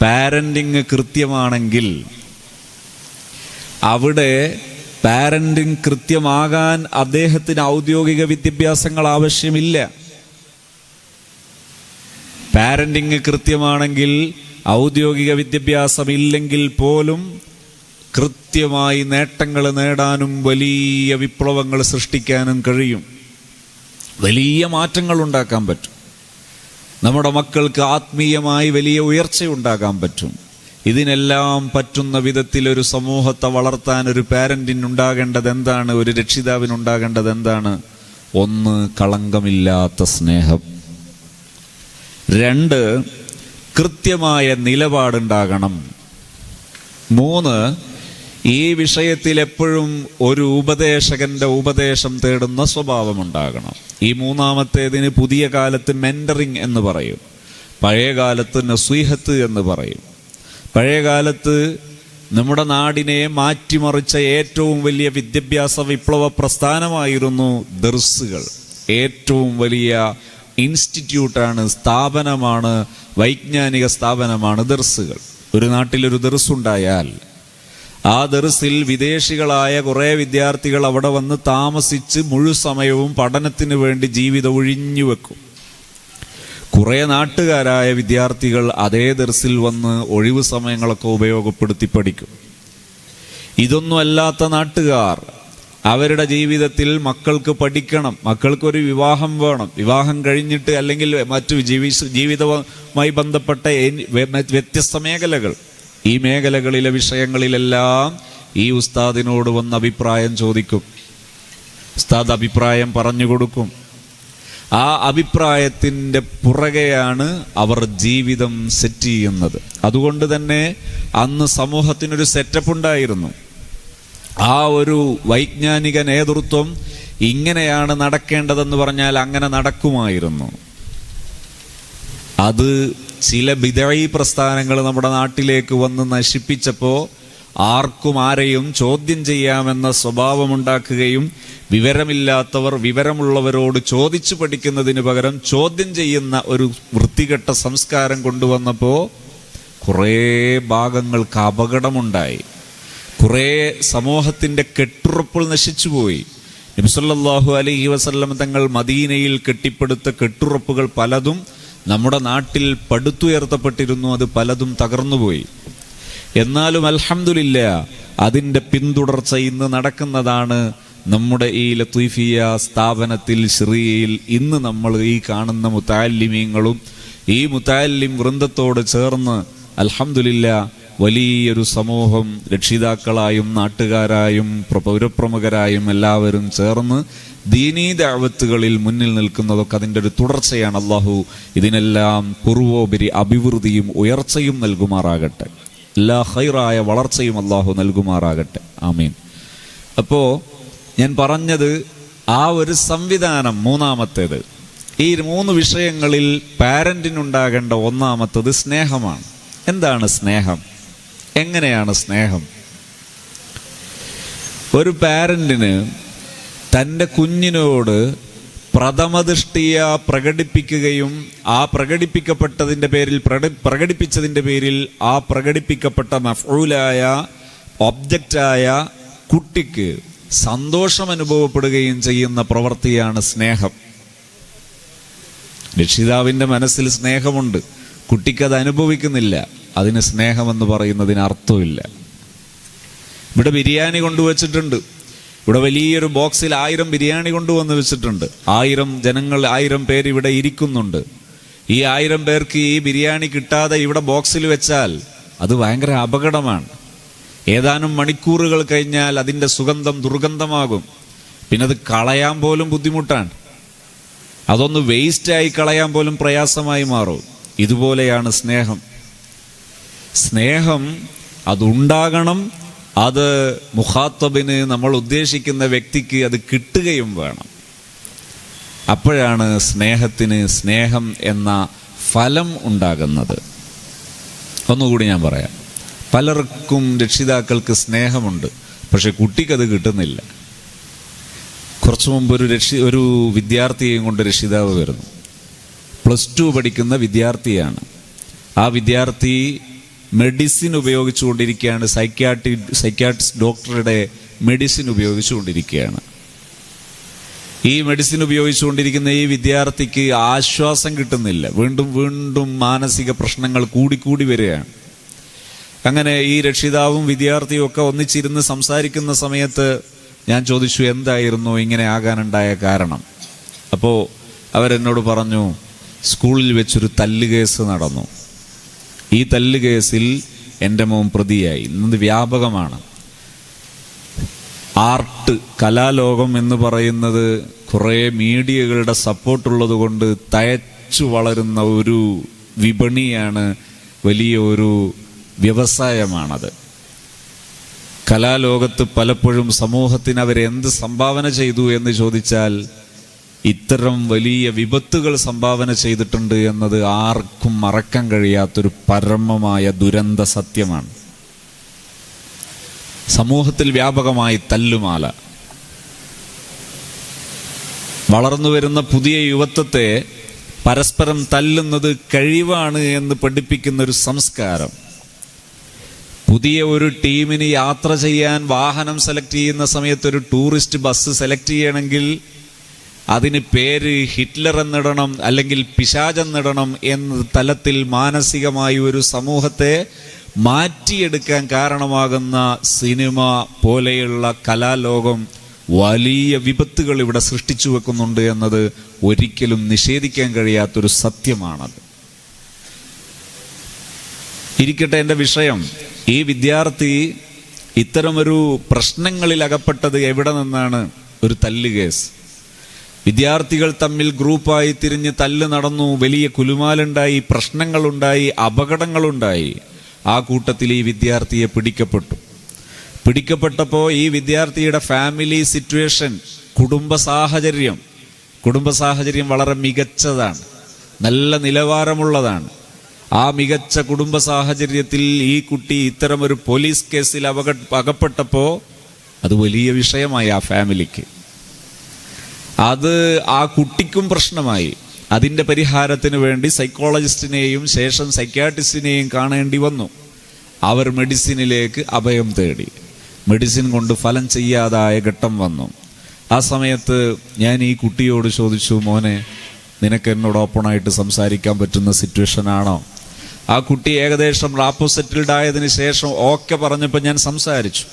Parenting കൃത്യമാണെങ്കിൽ അവിടെ parenting കൃത്യമാകാൻ അദ്ദേഹത്തിന് ഔദ്യോഗിക വിദ്യാഭ്യാസങ്ങൾ ആവശ്യമില്ല. പാരന്റിങ് കൃത്യമാണെങ്കിൽ ഔദ്യോഗിക വിദ്യാഭ്യാസം ഇല്ലെങ്കിൽ പോലും കൃത്യമായി നേട്ടങ്ങൾ നേടാനും വലിയ വിപ്ലവങ്ങൾ സൃഷ്ടിക്കാനും കഴിയും. വലിയ മാറ്റങ്ങൾ ഉണ്ടാക്കാൻ പറ്റും. നമ്മുടെ മക്കൾക്ക് ആത്മീയമായി വലിയ ഉയർച്ചയുണ്ടാകാൻ പറ്റും. ഇതിനെല്ലാം പറ്റുന്ന വിധത്തിൽ ഒരു സമൂഹത്തെ വളർത്താൻ ഒരു പാരന്റിനുണ്ടാകേണ്ടത് എന്താണ്? ഒരു രക്ഷിതാവിനുണ്ടാകേണ്ടത് എന്താണ്? 1, കളങ്കമില്ലാത്ത സ്നേഹം. 2, കൃത്യമായ നിലപാടുണ്ടാകണം. 3, ഈ വിഷയത്തിൽ എപ്പോഴും ഒരു ഉപദേശകന്റെ ഉപദേശം തേടുന്ന സ്വഭാവമുണ്ടാകണം. ഈ 3ാമത്തേതിന് പുതിയ കാലത്ത് മെന്ററിങ് എന്ന് പറയും, പഴയ കാലത്ത് നസീഹത്ത് എന്ന് പറയും. പഴയ കാലത്ത് നമ്മുടെ നാടിനെ മാറ്റിമറിച്ച ഏറ്റവും വലിയ വിദ്യാഭ്യാസ വിപ്ലവ പ്രസ്ഥാനമായിരുന്നു ദർസുകൾ. ഏറ്റവും വലിയ ഇൻസ്റ്റിറ്റ്യൂട്ടാണ്, സ്ഥാപനമാണ്, വൈജ്ഞാനിക സ്ഥാപനമാണ് ദർസുകൾ. ഒരു നാട്ടിലൊരു ദർസുണ്ടായാൽ ആ ദർസിൽ വിദേശികളായ കുറേ വിദ്യാർത്ഥികൾ അവിടെ വന്ന് താമസിച്ച് മുഴുസമയവും പഠനത്തിന് വേണ്ടി ജീവിതം ഒഴിഞ്ഞു വെക്കും. കുറേ നാട്ടുകാരായ വിദ്യാർത്ഥികൾ അതേ ദർസിൽ വന്ന് ഒഴിവ് സമയങ്ങളൊക്കെ ഉപയോഗപ്പെടുത്തി പഠിക്കും. ഇതൊന്നും അല്ലാത്ത നാട്ടുകാർ അവരുടെ ജീവിതത്തിൽ മക്കൾക്ക് പഠിക്കണം, മക്കൾക്കൊരു വിവാഹം വേണം, വിവാഹം കഴിഞ്ഞിട്ട് അല്ലെങ്കിൽ മറ്റു ജീവിതവുമായി ബന്ധപ്പെട്ട വ്യത്യസ്ത മേഖലകൾ, ഈ മേഖലകളിലെ വിഷയങ്ങളിലെല്ലാം ഈ ഉസ്താദിനോട് വന്ന് അഭിപ്രായം ചോദിക്കും. ഉസ്താദ് അഭിപ്രായം പറഞ്ഞു കൊടുക്കും. ആ അഭിപ്രായത്തിൻ്റെ പുറകെയാണ് അവർ ജീവിതം സെറ്റ് ചെയ്യുന്നത്. അതുകൊണ്ട് തന്നെ അന്ന് സമൂഹത്തിനൊരു സെറ്റപ്പ് ഉണ്ടായിരുന്നു. ആ ഒരു വൈജ്ഞാനിക നേതൃത്വം ഇങ്ങനെയാണ് നടക്കേണ്ടതെന്ന് പറഞ്ഞാൽ അങ്ങനെ നടക്കുമായിരുന്നു. അത് ചില ബിദഈ പ്രസ്ഥാനങ്ങൾ നമ്മുടെ നാട്ടിലേക്ക് വന്ന് നശിപ്പിച്ചപ്പോൾ ആർക്കും ആരെയും ചോദ്യം ചെയ്യാമെന്ന സ്വഭാവമുണ്ടാക്കുകയും വിവരമില്ലാത്തവർ വിവരമുള്ളവരോട് ചോദിച്ചു പഠിക്കുന്നതിന് പകരം ചോദ്യം ചെയ്യുന്ന ഒരു വൃത്തികെട്ട സംസ്കാരം കൊണ്ടുവന്നപ്പോൾ കുറേ ഭാഗങ്ങൾക്ക് അപകടമുണ്ടായി. കുറേ സമൂഹത്തിൻ്റെ കെട്ടുറപ്പുകൾ നശിച്ചുപോയി. നബി സല്ലല്ലാഹു അലൈഹി വസല്ലം തങ്ങൾ മദീനയിൽ കെട്ടിപ്പടുത്ത കെട്ടുറപ്പുകൾ പലതും നമ്മുടെ നാട്ടിൽ പടുത്തുയർത്തപ്പെട്ടിരുന്നു. അത് പലതും തകർന്നുപോയി. എന്നാലും അൽഹംദുലില്ലാ അതിൻ്റെ പിന്തുടർച്ച ഇന്ന് നടക്കുന്നതാണ്. നമ്മുടെ ഈ ലത്തീഫിയ സ്ഥാപനത്തിൽ ശിറിയയിൽ ഇന്ന് നമ്മൾ ഈ കാണുന്ന മുതഅല്ലിമീങ്ങളും ഈ മുതഅല്ലിം വൃന്ദത്തോട് ചേർന്ന് അൽഹംദുലില്ലാ വലിയൊരു സമൂഹം രക്ഷിതാക്കളായും നാട്ടുകാരായും പൗരപ്രമുഖരായും എല്ലാവരും ചേർന്ന് ദീനീ ദഅവത്തുകളിൽ മുന്നിൽ നിൽക്കുന്നതൊക്കെ അതിൻ്റെ ഒരു തുടർച്ചയാണ്. അല്ലാഹു ഇതിനെല്ലാം പൂർവോപരി അഭിവൃദ്ധിയും ഉയർച്ചയും നൽകുമാറാകട്ടെ. എല്ലാ ഖൈറായ വളർച്ചയും അല്ലാഹു നൽകുമാറാകട്ടെ. ആമീൻ. അപ്പോൾ ഞാൻ പറഞ്ഞത് ആ ഒരു സംവിധാനം 3ാമത്തേത്. ഈ 3 വിഷയങ്ങളിൽ പാരന്റിനുണ്ടാകേണ്ട 1ാമത്തത് സ്നേഹമാണ്. എന്താണ് സ്നേഹം? എങ്ങനെയാണ് സ്നേഹം? ഒരു പാരന്റിന് തൻ്റെ കുഞ്ഞിനോട് പ്രഥമദൃഷ്ടിയ പ്രകടിപ്പിക്കുകയും ആ പ്രകടിപ്പിക്കപ്പെട്ടതിൻ്റെ പേരിൽ പ്രകടിപ്പിച്ചതിൻ്റെ പേരിൽ ആ പ്രകടിപ്പിക്കപ്പെട്ട മഫ്ഊലായ ഒബ്ജക്റ്റായ കുട്ടിക്ക് സന്തോഷം അനുഭവപ്പെടുകയും ചെയ്യുന്ന പ്രവൃത്തിയാണ് സ്നേഹം. രക്ഷിതാവിൻ്റെ മനസ്സിൽ സ്നേഹമുണ്ട്, കുട്ടിക്കത് അനുഭവിക്കുന്നില്ല, അതിന് സ്നേഹമെന്ന് പറയുന്നതിന് അർത്ഥമില്ല. ഇവിടെ ബിരിയാണി കൊണ്ടുവച്ചിട്ടുണ്ട്. ഇവിടെ വലിയൊരു ബോക്സിൽ 1000 ബിരിയാണി കൊണ്ടുവന്ന് വെച്ചിട്ടുണ്ട്. 1000 ജനങ്ങൾ, 1000 പേര് ഇവിടെ ഇരിക്കുന്നുണ്ട്. ഈ 1000 പേർക്ക് ഈ ബിരിയാണി കിട്ടാതെ ഇവിടെ ബോക്സിൽ വെച്ചാൽ അത് ഭയങ്കര അപകടമാണ്. ഏതാനും മണിക്കൂറുകൾ കഴിഞ്ഞാൽ അതിൻ്റെ സുഗന്ധം ദുർഗന്ധമാകും. പിന്നെ അത് കളയാൻ പോലും ബുദ്ധിമുട്ടാണ്. അതൊന്ന് വേസ്റ്റായി കളയാൻ പോലും പ്രയാസമായി മാറും. ഇതുപോലെയാണ് സ്നേഹം. സ്നേഹം അതുണ്ടാകണം. അത് മുഖാത്തബിന്, നമ്മൾ ഉദ്ദേശിക്കുന്ന വ്യക്തിക്ക് അത് കിട്ടുകയും വേണം. അപ്പോഴാണ് സ്നേഹത്തിന് സ്നേഹം എന്ന ഫലം ഉണ്ടാകുന്നത്. ഒന്നുകൂടി ഞാൻ പറയാം. പലർക്കും രക്ഷിതാക്കൾക്ക് സ്നേഹമുണ്ട്, പക്ഷെ കുട്ടിക്കത് കിട്ടുന്നില്ല. കുറച്ചു മുമ്പ് ഒരു വിദ്യാർത്ഥിയെയും കൊണ്ട് രക്ഷിതാവ് വരുന്നു. +2 പഠിക്കുന്ന വിദ്യാർത്ഥിയാണ്. ആ വിദ്യാർത്ഥി മെഡിസിൻ ഉപയോഗിച്ചുകൊണ്ടിരിക്കുകയാണ്. സൈക്യാട്രിസ്റ്റ് ഡോക്ടറുടെ മെഡിസിൻ ഉപയോഗിച്ചുകൊണ്ടിരിക്കുകയാണ്. ഈ മെഡിസിൻ ഉപയോഗിച്ചുകൊണ്ടിരിക്കുന്ന ഈ വിദ്യാർത്ഥിക്ക് ആശ്വാസം കിട്ടുന്നില്ല. വീണ്ടും വീണ്ടും മാനസിക പ്രശ്നങ്ങൾ കൂടിക്കൂടി വരികയാണ്. അങ്ങനെ ഈ രക്ഷിതാവും വിദ്യാർത്ഥിയും ഒക്കെ ഒന്നിച്ചിരുന്ന് സംസാരിക്കുന്ന സമയത്ത് ഞാൻ ചോദിച്ചു, എന്തായിരുന്നു ഇങ്ങനെ ആകാനുണ്ടായ കാരണം? അപ്പോൾ അവരെന്നോട് പറഞ്ഞു, സ്കൂളിൽ വെച്ചൊരു തല്ല് കേസ് നടന്നു. ഈ തല്ല് കേസിൽ എൻ്റെ മോൻ പ്രതിയായി. ഇന്നത് വ്യാപകമാണ്. ആർട്ട്, കലാലോകം എന്ന് പറയുന്നത് കുറേ മീഡിയകളുടെ സപ്പോർട്ടുള്ളത് കൊണ്ട് തയച്ചു വളരുന്ന ഒരു വിപണിയാണ്, വലിയ ഒരു വ്യവസായമാണത്. കലാലോകത്ത് പലപ്പോഴും സമൂഹത്തിന് അവരെന്ത് സംഭാവന ചെയ്തു എന്ന് ചോദിച്ചാൽ ഇത്തരം വലിയ വിപത്തുകൾ സംഭാവന ചെയ്തിട്ടുണ്ട് എന്നത് ആർക്കും മറക്കാൻ കഴിയാത്തൊരു പരമമായ ദുരന്ത സത്യമാണ്. സമൂഹത്തിൽ വ്യാപകമായി തല്ലുമാല. വളർന്നു വരുന്ന പുതിയ യുവത്വത്തെ പരസ്പരം തല്ലുന്നത് കഴിവാണ് എന്ന് പഠിപ്പിക്കുന്ന ഒരു സംസ്കാരം. പുതിയ ഒരു ടീമിന് യാത്ര ചെയ്യാൻ വാഹനം സെലക്ട് ചെയ്യുന്ന സമയത്ത് ഒരു ടൂറിസ്റ്റ് ബസ് സെലക്ട് ചെയ്യണമെങ്കിൽ അതിന് പേര് ഹിറ്റ്ലർ എന്നിടണം, അല്ലെങ്കിൽ പിശാച് എന്നിടണം എന്ന തലത്തിൽ മാനസികമായി ഒരു സമൂഹത്തെ മാറ്റിയെടുക്കാൻ കാരണമാകുന്ന സിനിമ പോലെയുള്ള കലാലോകം വലിയ വിപത്തുകൾ ഇവിടെ സൃഷ്ടിച്ചു വെക്കുന്നുണ്ട് എന്നത് ഒരിക്കലും നിഷേധിക്കാൻ കഴിയാത്തൊരു സത്യമാണത്. ഇരിക്കട്ടെ എൻ്റെ വിഷയം. ഈ വിദ്യാർത്ഥി ഇത്തരമൊരു പ്രശ്നങ്ങളിൽ അകപ്പെട്ടത് എവിടെ നിന്നാണ്? ഒരു തല്ല് കേസ്. വിദ്യാർത്ഥികൾ തമ്മിൽ ഗ്രൂപ്പായി തിരിഞ്ഞ് തല്ല് നടന്നു, വലിയ കുലുമാലുണ്ടായി, പ്രശ്നങ്ങളുണ്ടായി, അപകടങ്ങളുണ്ടായി. ആ കൂട്ടത്തിൽ ഈ വിദ്യാർത്ഥിയെ പിടിക്കപ്പെട്ടപ്പോൾ ഈ വിദ്യാർത്ഥിയുടെ ഫാമിലി സിറ്റുവേഷൻ, കുടുംബ സാഹചര്യം വളരെ മികച്ചതാണ്, നല്ല നിലവാരമുള്ളതാണ്. ആ മികച്ച കുടുംബ സാഹചര്യത്തിൽ ഈ കുട്ടി ഇത്തരം ഒരു പോലീസ് കേസിൽ അകപ്പെട്ടപ്പോൾ അത് വലിയ വിഷയമായി ആ ഫാമിലിക്ക്. അത് ആ കുട്ടിക്കും പ്രശ്നമായി. അതിൻ്റെ പരിഹാരത്തിന് വേണ്ടി സൈക്കോളജിസ്റ്റിനെയും ശേഷം സൈക്യാട്രിസ്റ്റിനെയും കാണേണ്ടി വന്നു. അവർ മെഡിസിനിലേക്ക് അഭയം തേടി. മെഡിസിൻ കൊണ്ട് ഫലം ചെയ്യാതായ ഘട്ടം വന്നു. ആ സമയത്ത് ഞാൻ ഈ കുട്ടിയോട് ചോദിച്ചു, മോനെ, നിനക്ക് എന്നോട് ഓപ്പണായിട്ട് സംസാരിക്കാൻ പറ്റുന്ന സിറ്റുവേഷൻ ആണോ? ആ കുട്ടി ഏകദേശം റാപ്പോ സെറ്റിൽഡ് ആയതിനു ശേഷം ഓക്കെ പറഞ്ഞപ്പോൾ ഞാൻ സംസാരിച്ചു.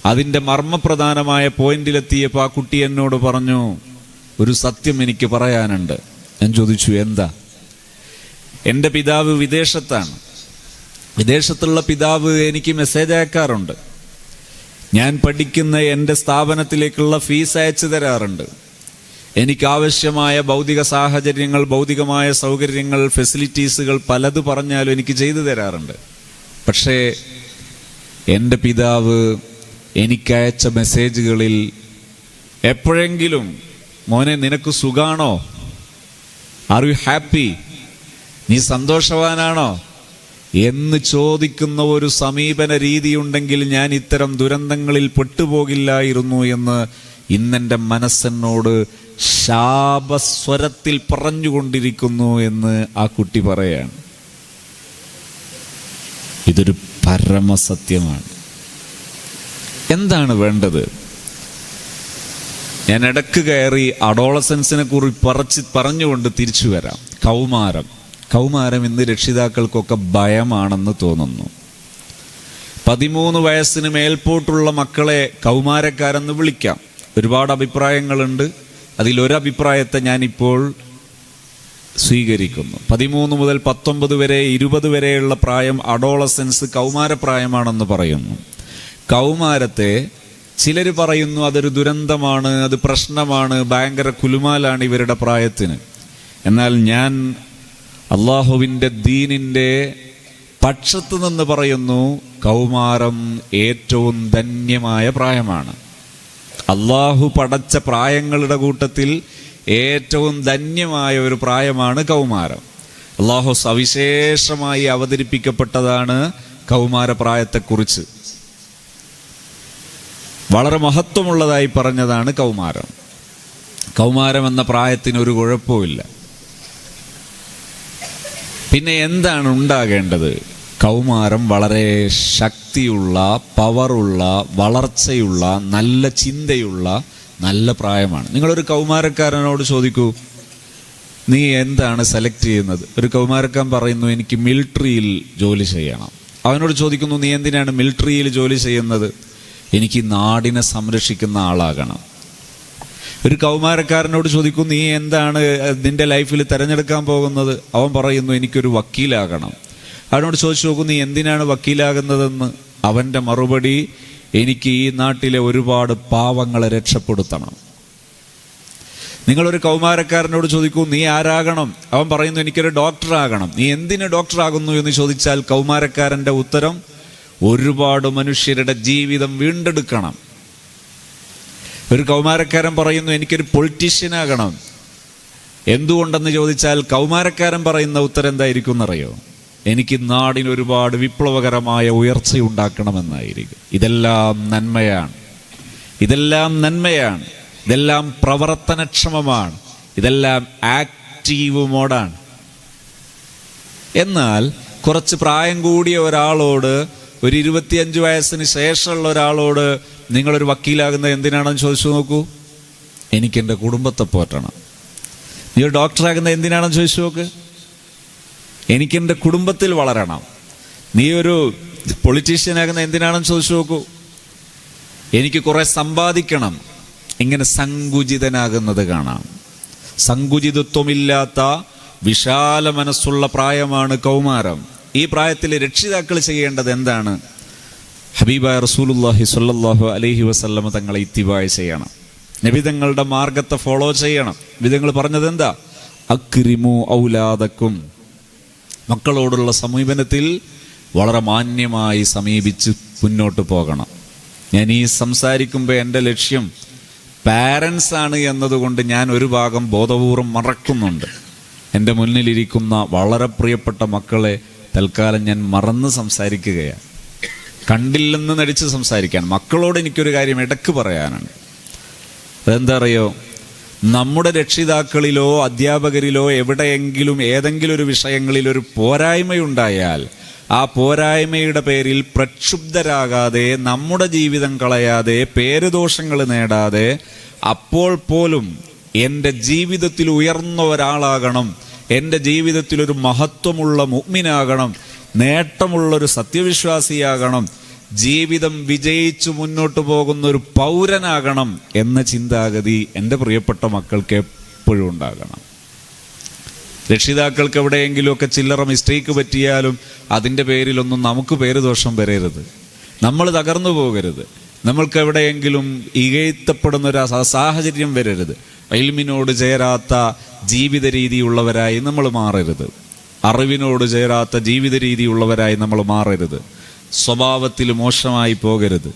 അതിൻ്റെ മർമ്മപ്രധാനമായ പോയിന്റിലെത്തിയപ്പോൾ ആ കുട്ടി എന്നോട് പറഞ്ഞു, ഒരു സത്യം എനിക്ക് പറയാനുണ്ട്. ഞാൻ ചോദിച്ചു, എന്താ? എൻ്റെ പിതാവ് വിദേശത്താണ്. വിദേശത്തുള്ള പിതാവ് എനിക്ക് മെസ്സേജ് അയക്കാറുണ്ട്. ഞാൻ പഠിക്കുന്ന എൻ്റെ സ്ഥാപനത്തിലേക്കുള്ള ഫീസ് അയച്ചു തരാറുണ്ട്. എനിക്കാവശ്യമായ ഭൗതിക സാഹചര്യങ്ങൾ, ഭൗതികമായ സൗകര്യങ്ങൾ, ഫെസിലിറ്റീസുകൾ പലത് പറഞ്ഞാലും എനിക്ക് ചെയ്തു തരാറുണ്ട്. പക്ഷേ എൻ്റെ പിതാവ് എനിക്കയച്ച മെസ്സേജുകളിൽ എപ്പോഴെങ്കിലും, മോനെ നിനക്ക് സുഖാണോ, ആർ യു ഹാപ്പി, നീ സന്തോഷവാനാണോ എന്ന് ചോദിക്കുന്ന ഒരു സമീപന രീതിയുണ്ടെങ്കിൽ ഞാൻ ഇത്തരം ദുരന്തങ്ങളിൽ പെട്ടുപോകില്ലായിരുന്നു എന്ന് ഇന്നെൻ്റെ മനസ്സെന്നോട് ശാപസ്വരത്തിൽ പറഞ്ഞുകൊണ്ടിരിക്കുന്നു എന്ന് ആ കുട്ടി പറയാണ്. ഇതൊരു പരമസത്യമാണ്. എന്താണ് വേണ്ടത്? ഞാൻ ഇടക്ക് കയറി അഡോളസൻസിനെ കുറിച്ച് പറഞ്ഞുകൊണ്ട് തിരിച്ചു വരാം. കൗമാരം ഇന്ന് രക്ഷിതാക്കൾക്കൊക്കെ ഭയമാണെന്ന് തോന്നുന്നു. 13 വയസ്സിന് മേൽപോട്ടുള്ള മക്കളെ കൗമാരക്കാരെന്ന് വിളിക്കാം. ഒരുപാട് അഭിപ്രായങ്ങളുണ്ട്. അതിലൊരഭിപ്രായത്തെ ഞാനിപ്പോൾ സ്വീകരിക്കുന്നു. 13 മുതൽ 19 വരെ 20 വരെയുള്ള പ്രായം അഡോളസൻസ് കൗമാരപ്രായമാണെന്ന് പറയുന്നു. കൗമാരത്തെ ചിലർ പറയുന്നു അതൊരു ദുരന്തമാണ്, അത് പ്രശ്നമാണ്, ഭയങ്കര കുലുമാലാണ് ഇവരുടെ പ്രായത്തിന്. എന്നാൽ ഞാൻ അള്ളാഹുവിൻ്റെ ദീനിൻ്റെ പക്ഷത്ത് നിന്ന് പറയുന്നു, കൗമാരം ഏറ്റവും ധന്യമായ പ്രായമാണ്. അള്ളാഹു പടച്ച പ്രായങ്ങളുടെ കൂട്ടത്തിൽ ഏറ്റവും ധന്യമായ ഒരു പ്രായമാണ് കൗമാരം. അള്ളാഹു സവിശേഷമായി അവതരിപ്പിക്കപ്പെട്ടതാണ് കൗമാരപ്രായത്തെക്കുറിച്ച്. വളരെ മഹത്വമുള്ളതായി പറഞ്ഞതാണ് കൗമാരം. കൗമാരം എന്ന പ്രായത്തിന് ഒരു കുഴപ്പമില്ല. പിന്നെ എന്താണ് ഉണ്ടാകേണ്ടത്? കൗമാരം വളരെ ശക്തിയുള്ള, പവറുള്ള, വളർച്ചയുള്ള, നല്ല ചിന്തയുള്ള നല്ല പ്രായമാണ്. നിങ്ങളൊരു കൗമാരക്കാരനോട് ചോദിക്കൂ, നീ എന്താണ് സെലക്ട് ചെയ്യുന്നത്? ഒരു കൗമാരക്കാരൻ പറയുന്നു, എനിക്ക് മിലിറ്ററിയിൽ ജോലി ചെയ്യണം. അവനോട് ചോദിക്കുന്നു, നീ എന്തിനാണ് മിലിറ്ററിയിൽ ജോലി ചെയ്യുന്നത്? എനിക്ക് നാടിനെ സംരക്ഷിക്കുന്ന ആളാകണം. ഒരു കൗമാരക്കാരനോട് ചോദിക്കും, നീ എന്താണ് നിന്റെ ലൈഫിൽ തിരഞ്ഞെടുക്കാൻ പോകുന്നത്? അവൻ പറയുന്നു, എനിക്കൊരു വക്കീലാകണം. അവനോട് ചോദിച്ചു നോക്കും, നീ എന്തിനാണ് വക്കീലാകുന്നതെന്ന്? അവൻ്റെ മറുപടി, എനിക്ക് ഈ നാട്ടിലെ ഒരുപാട് പാവങ്ങളെ രക്ഷപ്പെടുത്തണം. നിങ്ങളൊരു കൗമാരക്കാരനോട് ചോദിക്കൂ, നീ ആരാകണം? അവൻ പറയുന്നു, എനിക്കൊരു ഡോക്ടറാകണം. നീ എന്തിന് ഡോക്ടറാകുന്നു എന്ന് ചോദിച്ചാൽ കൗമാരക്കാരൻ്റെ ഉത്തരം, ഒരുപാട് മനുഷ്യരുടെ ജീവിതം വീണ്ടെടുക്കണം. ഒരു കൗമാരക്കാരൻ പറയുന്നു, എനിക്കൊരു പൊളിറ്റീഷ്യനാകണം. എന്തുകൊണ്ടെന്ന് ചോദിച്ചാൽ കൗമാരക്കാരൻ പറയുന്ന ഉത്തരം എന്തായിരിക്കും എന്നറിയോ? എനിക്ക് നാടിന് ഒരുപാട് വിപ്ലവകരമായ ഉയർച്ചയുണ്ടാക്കണമെന്നായിരിക്കും. ഇതെല്ലാം നന്മയാണ്, ഇതെല്ലാം നന്മയാണ്, ഇതെല്ലാം പ്രവർത്തനക്ഷമമാണ്, ഇതെല്ലാം ആക്റ്റീവ് മോഡാണ്. എന്നാൽ കുറച്ച് പ്രായം കൂടിയ ഒരാളോട്, ഒരു 25 വയസ്സിന് ശേഷമുള്ള ഒരാളോട് നിങ്ങളൊരു വക്കീലാകുന്നത് എന്തിനാണെന്ന് ചോദിച്ചു നോക്കൂ. എനിക്കെൻ്റെ കുടുംബത്തെ പോറ്റണം. നീ ഒരു ഡോക്ടറാകുന്നത് എന്തിനാണെന്ന് ചോദിച്ചു നോക്ക്. എനിക്കെൻ്റെ കുടുംബത്തിൽ വളരണം. നീ ഒരു പൊളിറ്റീഷ്യനാകുന്ന എന്തിനാണെന്ന് ചോദിച്ചു നോക്കൂ. എനിക്ക് കുറെ സമ്പാദിക്കണം. ഇങ്ങനെ സങ്കുചിതനാകുന്നത് കാണാം. സങ്കുചിതത്വമില്ലാത്ത വിശാല മനസ്സുള്ള പ്രായമാണ് കൗമാരം. ഈ പ്രായത്തിൽ രക്ഷിതാക്കൾ ചെയ്യേണ്ടത് എന്താണ്? ഹബീബായ റസൂലുള്ളാഹി സ്വല്ലല്ലാഹു അലൈഹി വസല്ലമ തങ്ങളെ ഇത്തിബാഅ് ചെയ്യണം. നബി തങ്ങളുടെ മാർഗത്തെ ഫോളോ ചെയ്യണം. നബി തങ്ങൾ പറഞ്ഞത് എന്താ? അക്രിമു ഔലാദക്കും. മക്കളോടുള്ള സമീപനത്തിൽ വളരെ മാന്യമായി സമീപിച്ച് മുന്നോട്ട് പോകണം. ഞാൻ ഈ സംസാരിക്കുമ്പോൾ എൻ്റെ ലക്ഷ്യം പാരൻസ് ആണ് എന്നതുകൊണ്ട് ഞാൻ ഒരു ഭാഗം ബോധപൂർവം മറക്കുന്നുണ്ട്. എൻ്റെ മുന്നിലിരിക്കുന്ന വളരെ പ്രിയപ്പെട്ട മക്കളെ തൽക്കാലം ഞാൻ മറന്ന് സംസാരിക്കുകയാണ്. കണ്ടില്ലെന്ന് നടിച്ച് സംസാരിക്കാൻ. മക്കളോട് എനിക്കൊരു കാര്യം ഇടയ്ക്ക് പറയാനാണ്. അതെന്താ അറിയോ? നമ്മുടെ രക്ഷിതാക്കളിലോ അധ്യാപകരിലോ എവിടെയെങ്കിലും ഏതെങ്കിലും ഒരു വിഷയങ്ങളിൽ ഒരു പോരായ്മയുണ്ടായാൽ ആ പോരായ്മയുടെ പേരിൽ പ്രക്ഷുബ്ധരാകാതെ, നമ്മുടെ ജീവിതം കളയാതെ, പേരുദോഷങ്ങൾ നേടാതെ, അപ്പോൾ പോലും എൻ്റെ ജീവിതത്തിൽ ഉയർന്ന ഒരാളാകണം, എൻ്റെ ജീവിതത്തിൽ ഒരു മഹത്വമുള്ള മുഅ്മിനാകണം, നേട്ടമുള്ളൊരു സത്യവിശ്വാസിയാകണം, ജീവിതം വിജയിച്ചു മുന്നോട്ട് പോകുന്ന ഒരു പൗരനാകണം എന്ന ചിന്താഗതി എൻ്റെ പ്രിയപ്പെട്ട മക്കൾക്ക് എപ്പോഴും ഉണ്ടാകണം. രക്ഷിതാക്കൾക്ക് എവിടെയെങ്കിലുമൊക്കെ ചില്ലറ മിസ്റ്റേക്ക് പറ്റിയാലും അതിൻ്റെ പേരിലൊന്നും നമുക്ക് പേരുദോഷം വരരുത്. നമ്മൾ തകർന്നു പോകരുത്. നമ്മൾക്ക് എവിടെയെങ്കിലും ഇകഴ്ത്തപ്പെടുന്ന ഒരു സാഹചര്യം വരരുത്. ഇൽമിനോട് ചേരാത്ത ജീവിത രീതിയുള്ളവരായി നമ്മൾ മാറരുത്. അറിവിനോട് ചേരാത്ത ജീവിത രീതിയുള്ളവരായി നമ്മൾ മാറരുത്. സ്വഭാവത്തിൽ മോശമായി പോകരുത്.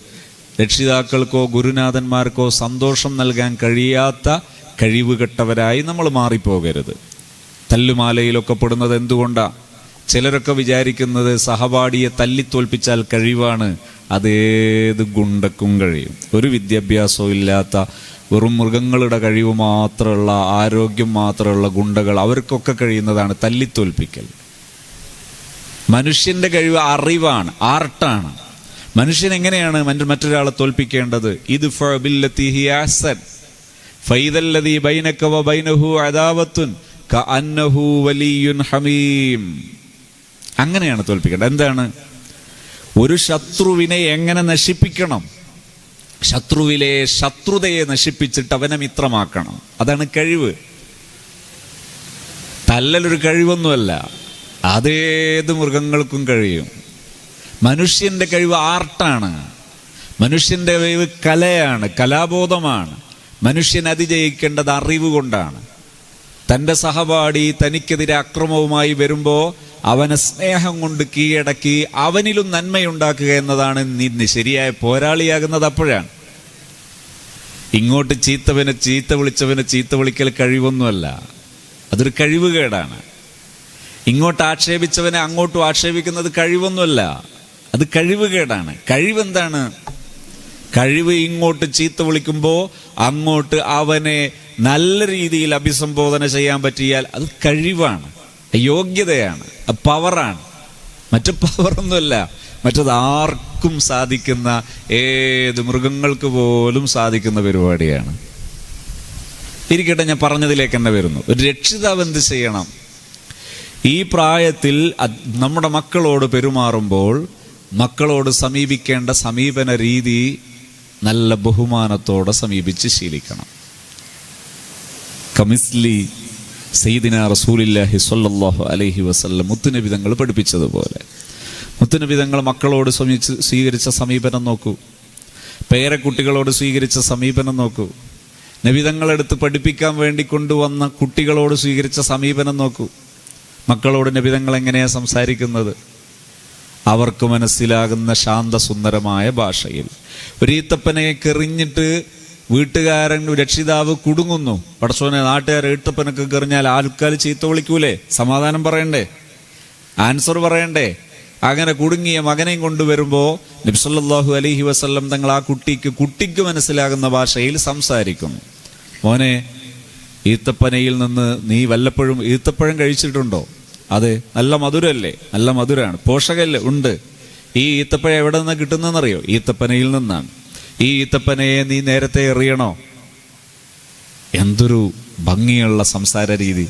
രക്ഷിതാക്കൾക്കോ ഗുരുനാഥന്മാർക്കോ സന്തോഷം നൽകാൻ കഴിയാത്ത കഴിവുകെട്ടവരായി നമ്മൾ മാറിപ്പോകരുത്. തല്ലുമാലയിലൊക്കെ പെടുന്നത് എന്തുകൊണ്ടാണ്? ചിലരൊക്കെ വിചാരിക്കുന്നത് സഹപാഠിയെ തല്ലിത്തോൽപ്പിച്ചാൽ കഴിവാണ്. അതേത് ഗുണ്ടക്കും കഴിയും. ഒരു വിദ്യാഭ്യാസവും ഇല്ലാത്ത വെറും മൃഗങ്ങളുടെ കഴിവ് മാത്രമുള്ള, ആരോഗ്യം മാത്രമുള്ള ഗുണ്ടകൾ, അവർക്കൊക്കെ കഴിയുന്നതാണ് തല്ലിത്തോൽപ്പിക്കൽ. മനുഷ്യന്റെ കഴിവ് അറിവാണ്, ആർട്ടാണ്. മനുഷ്യൻ എങ്ങനെയാണ് മറ്റൊരാളെ തോൽപ്പിക്കേണ്ടത്? ഇത് അങ്ങനെയാണ് തോൽപ്പിക്കേണ്ടത്. എന്താണ്? ഒരു ശത്രുവിനെ എങ്ങനെ നശിപ്പിക്കണം? ശത്രുവിലെ ശത്രുതയെ നശിപ്പിച്ചിട്ട് അവനെ മിത്രമാക്കണം. അതാണ് കഴിവ്. തല്ലലൊരു കഴിവൊന്നുമല്ല, അതേത് മൃഗങ്ങൾക്കും കഴിയും. മനുഷ്യന്റെ കഴിവ് ആർട്ടാണ്. മനുഷ്യന്റെ കഴിവ് കലയാണ്, കലാബോധമാണ്. മനുഷ്യൻ അതിജയിക്കേണ്ടത് അറിവ് കൊണ്ടാണ്. തൻ്റെ സഹപാഠി തനിക്കെതിരെ അക്രമവുമായി വരുമ്പോൾ അവനെ സ്നേഹം കൊണ്ട് കീഴടക്കി അവനിലും നന്മയുണ്ടാക്കുക എന്നതാണ് ശരിയായ പോരാളിയാകുന്നത്. അപ്പോഴാണ്. ഇങ്ങോട്ട് ചീത്ത വിളിക്കൽ കഴിവൊന്നുമല്ല, അതൊരു കഴിവുകേടാണ്. ഇങ്ങോട്ട് ആക്ഷേപിച്ചവനെ അങ്ങോട്ടും ആക്ഷേപിക്കുന്നത് കഴിവൊന്നുമല്ല, അത് കഴിവുകേടാണ്. കഴിവെന്താണ്? കഴിവ് ഇങ്ങോട്ട് ചീത്ത വിളിക്കുമ്പോൾ അങ്ങോട്ട് അവനെ നല്ല രീതിയിൽ അഭിസംബോധന ചെയ്യാൻ പറ്റിയാൽ അത് കഴിവാണ്, യോഗ്യതയാണ്, പവറാണ്. മറ്റു പവറൊന്നുമല്ല, മറ്റത് ആർക്കും സാധിക്കുന്ന, ഏത് മൃഗങ്ങൾക്ക് പോലും സാധിക്കുന്ന പരിപാടിയാണ്. ഇരിക്കട്ടെ, ഞാൻ പറഞ്ഞതിലേക്ക് തന്നെ വരുന്നു. ഒരു രക്ഷിതാവ് എന്ത് ചെയ്യണം? ഈ പ്രായത്തിൽ നമ്മുടെ മക്കളോട് പെരുമാറുമ്പോൾ മക്കളോട് സമീപിക്കേണ്ട സമീപന രീതി നല്ല ബഹുമാനത്തോടെ സമീപിച്ച് ശീലിക്കണം. കമിസ്ലി സയ്യിദിനാ റസൂലുള്ളാഹി സ്വല്ലല്ലാഹു അലൈഹി വസല്ലം മുത്തുനബി തങ്ങൾ പഠിപ്പിച്ചതുപോലെ മുത്തുനബി തങ്ങൾ മക്കളോട് സ്വീകരിച്ച സമീപനം നോക്കൂ, പേരക്കുട്ടികളോട് സ്വീകരിച്ച സമീപനം നോക്കൂ, നബിതങ്ങളെടുത്ത് പഠിപ്പിക്കാൻ വേണ്ടി കൊണ്ടുവന്ന കുട്ടികളോട് സ്വീകരിച്ച സമീപനം നോക്കൂ. മക്കളോട് നബിതങ്ങൾ എങ്ങനെയാണ് സംസാരിക്കുന്നത്? അവർക്ക് മനസ്സിലാകുന്ന ശാന്തസുന്ദരമായ ഭാഷയിൽ. ഒരു ഈത്തപ്പനെ കെറിഞ്ഞിട്ട് വീട്ടുകാരൻ, രക്ഷിതാവ് കുടുങ്ങുന്നു. പടച്ചോനെ, നാട്ടുകാർ ഈത്തപ്പനൊക്കെ കെറിഞ്ഞാൽ ആൾക്കാർ ചീത്ത വിളിക്കൂലേ? സമാധാനം പറയണ്ടേ? ആൻസർ പറയണ്ടേ? അങ്ങനെ കുടുങ്ങിയ മകനെയും കൊണ്ടുവരുമ്പോൾ നബി സല്ലല്ലാഹു അലൈഹി വസല്ലം തങ്ങൾ ആ കുട്ടിക്ക് മനസ്സിലാകുന്ന ഭാഷയിൽ സംസാരിക്കും. മോനെ, ഈത്തപ്പനയിൽ നിന്ന് നീ വല്ലപ്പോഴും ഈത്തപ്പഴം കഴിച്ചിട്ടുണ്ടോ? അതെ. നല്ല മധുരല്ലേ? നല്ല മധുരമാണ്. പോഷകല്ലേ? ഉണ്ട്. ഈ ഈത്തപ്പഴം എവിടെ നിന്ന് കിട്ടുന്നതെന്നറിയോ? ഈത്തപ്പനയിൽ നിന്നാണ്. ഈ ഈത്തപ്പനയെ നീ നേരത്തെ എറിയണോ? എന്തൊരു ഭംഗിയുള്ള സംസാര രീതി!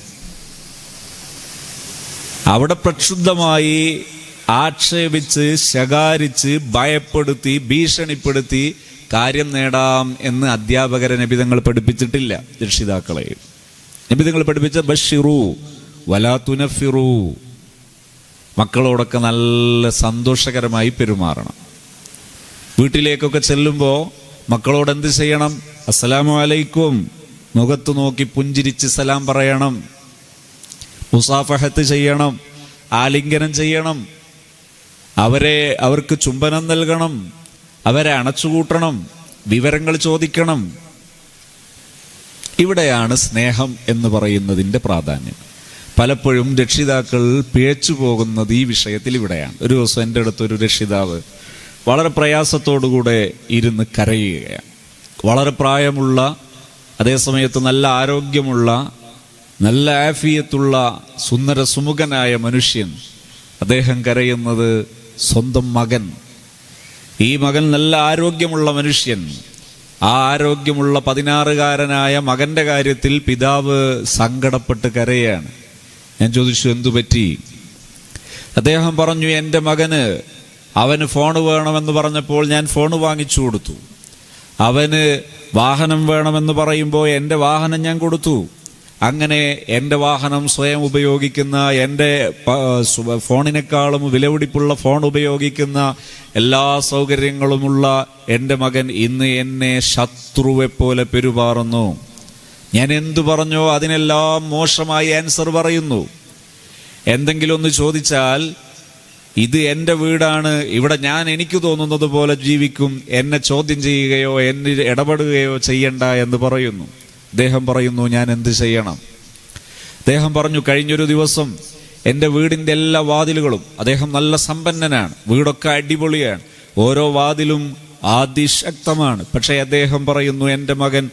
അവിടെ പ്രക്ഷുബ്ധമായി ആക്ഷേപിച്ച്, ശകാരിച്ച്, ഭയപ്പെടുത്തി, ഭീഷണിപ്പെടുത്തി കാര്യം നേടാം എന്ന് അധ്യാപകരെ നബിതങ്ങൾ പഠിപ്പിച്ചിട്ടില്ല. രക്ഷിതാക്കളെ നബിതങ്ങൾ പഠിപ്പിച്ച ബശ്ശിറു വലാ തുനഫിറു. മക്കളോടൊക്കെ നല്ല സന്തോഷകരമായി പെരുമാറണം. വീട്ടിലേക്കൊക്കെ ചെല്ലുമ്പോൾ മക്കളോട് എന്ത് ചെയ്യണം? അസ്സലാമു അലൈക്കും, മുഖത്ത് നോക്കി പുഞ്ചിരിച്ച് സലാം പറയണം, മുസാഫഹത്ത് ചെയ്യണം, ആലിംഗനം ചെയ്യണം, അവർക്ക് ചുംബനം നൽകണം, അവരെ അണച്ചുകൂട്ടണം, വിവരങ്ങൾ ചോദിക്കണം. ഇവിടെയാണ് സ്നേഹം എന്ന് പറയുന്നതിൻ്റെ പ്രാധാന്യം. പലപ്പോഴും രക്ഷിതാക്കൾ പിഴച്ചു പോകുന്നത് ഈ വിഷയത്തിൽ ഇവിടെയാണ്. ഒരു ദിവസം എൻ്റെ അടുത്തൊരു രക്ഷിതാവ് വളരെ പ്രയാസത്തോടുകൂടെ ഇരുന്ന് കരയുകയാണ്. വളരെ പ്രായമുള്ള, അതേസമയത്ത് നല്ല ആരോഗ്യമുള്ള, നല്ല ആഫിയത്തുള്ള, സുന്ദര സുമുഖനായ മനുഷ്യൻ. അദ്ദേഹം കരയുന്നത് സ്വന്തം മകൻ. ഈ മകൻ നല്ല ആരോഗ്യമുള്ള മനുഷ്യൻ. ആ ആരോഗ്യമുള്ള 16-കാരനായ മകന്റെ കാര്യത്തിൽ പിതാവ് സങ്കടപ്പെട്ട് കരയാണ്. ഞാൻ ചോദിച്ചു, എന്തു പറ്റി? അദ്ദേഹം പറഞ്ഞു, എൻ്റെ മകന് അവന് ഫോണ് വേണമെന്ന് പറഞ്ഞപ്പോൾ ഞാൻ ഫോണ് വാങ്ങിച്ചു കൊടുത്തു. അവന് വാഹനം വേണമെന്ന് പറയുമ്പോൾ എൻ്റെ വാഹനം ഞാൻ കൊടുത്തു. അങ്ങനെ എൻ്റെ വാഹനം സ്വയം ഉപയോഗിക്കുന്ന, എൻ്റെ ഫോണിനേക്കാളും വിലപിടിപ്പുള്ള ഫോൺ ഉപയോഗിക്കുന്ന എല്ലാ സൗകര്യങ്ങളുമുള്ള എൻ്റെ മകൻ ഇന്ന് എന്നെ ശത്രുവെ പോലെ പെരുമാറുന്നു. ഞാൻ എന്തു പറഞ്ഞോ അതിനെല്ലാം മോശമായി ആൻസർ പറയുന്നു. എന്തെങ്കിലും ഒന്ന് ചോദിച്ചാൽ, ഇത് എൻ്റെ വീടാണ്, ഇവിടെ ഞാൻ എനിക്ക് തോന്നുന്നത് പോലെ ജീവിക്കും, എന്നെ ചോദ്യം ചെയ്യുകയോ എന്നിൽ ഇടപെടുകയോ ചെയ്യണ്ട എന്ന് പറയുന്നു. അദ്ദേഹം പറയുന്നു, ഞാൻ എന്ത് ചെയ്യണം? അദ്ദേഹം പറഞ്ഞു, കഴിഞ്ഞൊരു ദിവസം എൻ്റെ വീടിൻ്റെ എല്ലാ വാതിലുകളും, അദ്ദേഹം നല്ല സമ്പന്നനാണ്, വീടൊക്കെ അടിപൊളിയാണ്, ഓരോ വാതിലും അതിശക്തമാണ്. പക്ഷേ അദ്ദേഹം പറയുന്നു, എൻ്റെ മകൻ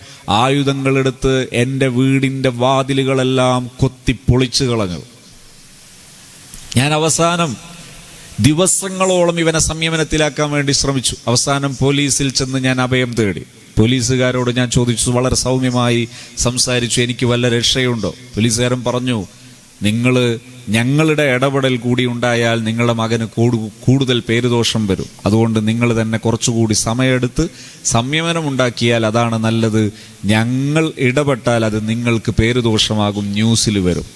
ആയുധങ്ങളെടുത്ത് എൻ്റെ വീടിൻ്റെ വാതിലുകളെല്ലാം പൊളിച്ചു കളഞ്ഞു. ഞാൻ അവസാനം ദിവസങ്ങളോളം ഇവനെ സംയമനത്തിലാക്കാൻ വേണ്ടി ശ്രമിച്ചു. അവസാനം പോലീസിൽ ചെന്ന് ഞാൻ അഭയം തേടി. പോലീസുകാരോട് ഞാൻ ചോദിച്ചു, വളരെ സൗമ്യമായി സംസാരിച്ചു, എനിക്ക് വല്ല രക്ഷയുണ്ടോ? പോലീസുകാരൻ പറഞ്ഞു, ഞങ്ങളുടെ ഇടപെടൽ കൂടി ഉണ്ടായാൽ നിങ്ങളുടെ മകന് കൂടുതൽ പേരുദോഷം വരും. അതുകൊണ്ട് നിങ്ങൾ തന്നെ കുറച്ചുകൂടി സമയമെടുത്ത് സംയമനം ഉണ്ടാക്കിയാൽ അതാണ് നല്ലത്. ഞങ്ങൾ ഇടപെട്ടാൽ അത് നിങ്ങൾക്ക് പേരുദോഷമാകും, ന്യൂസിൽ വരും.